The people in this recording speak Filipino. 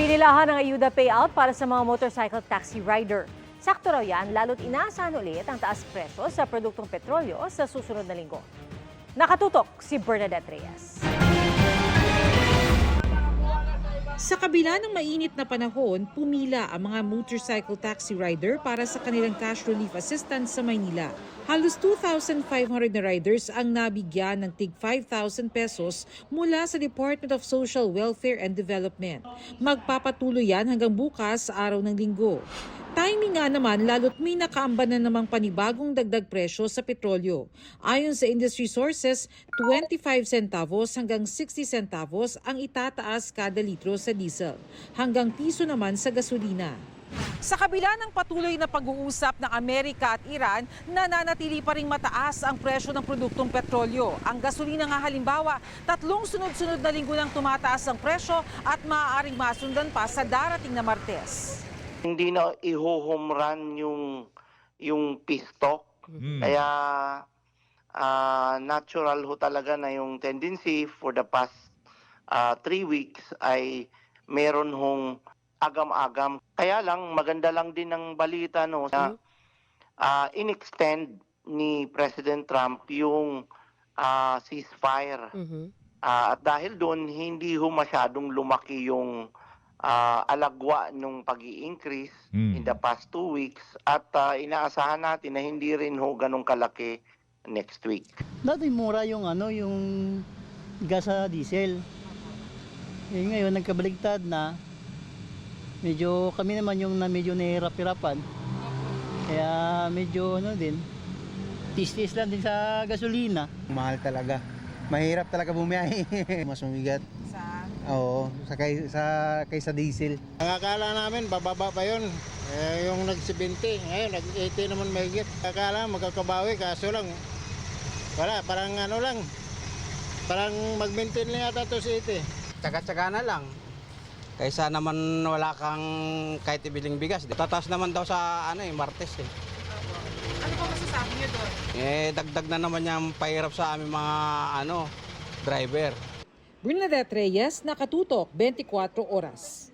Pinilahan ng ayuda payout para sa mga motorcycle taxi rider. Sakto raw yan, lalo't inaasahan ulit ang taas presyo sa produktong petrolyo sa susunod na linggo. Nakatutok si Bernadette Reyes. Sa kabila ng mainit na panahon, pumila ang mga motorcycle taxi rider para sa kanilang cash relief assistance sa Maynila. Halos 2,500 na riders ang nabigyan ng tig 5,000 pesos mula sa Department of Social Welfare and Development. Magpapatuloy yan hanggang bukas sa araw ng linggo. Timing nga naman lalo't may nakaamba na namang panibagong dagdag presyo sa petrolyo. Ayon sa industry sources, 25 centavos hanggang 60 centavos ang itataas kada litro sa diesel, hanggang piso naman sa gasolina. Sa kabila ng patuloy na pag-uusap ng Amerika at Iran, nananatili pa ring mataas ang presyo ng produktong petrolyo. Ang gasolina nga halimbawa, 3 sunod-sunod na linggo nang tumataas ang presyo at maaaring masundan pa sa darating na Martes. Hindi na i-home run yung pistok. Kaya natural ho talaga na yung tendency for the past 3 weeks ay meron hong agam-agam. Kaya lang, maganda lang din ng balita no, na in-extend ni President Trump yung ceasefire. At dahil doon, hindi ho masyadong lumaki yung alagwa nung pag-i-increase in the past 2 weeks at inaasahan natin na hindi rin ho ganong kalaki next week. Dati mura yung yung gas sa diesel. Ngayon nagkabaligtad na. Medyo kami naman yung medyo nahihirap-hirapan. Kaya medyo din. Tis-tis lang din sa gasolina. Mahal talaga. Mahirap talaga bumiyahe. Mas mabigat. Oo, kaysa diesel. Ang akala namin, bababa pa yun. Yung nag-70, ngayon nag-80 naman mahigit. Akala magkakabawi, kaso lang, wala, parang lang. Parang mag-maintain lang yata to si 80. Tsaga-tsaga na lang. Kaysa naman wala kang kahit ibiling bigas. Tataas naman daw sa Martes eh. Ano pa masasabi niyo doon? Dagdag na naman yung pahirap sa aming mga driver. Bernadette Reyes, Nakatutok, 24 Oras.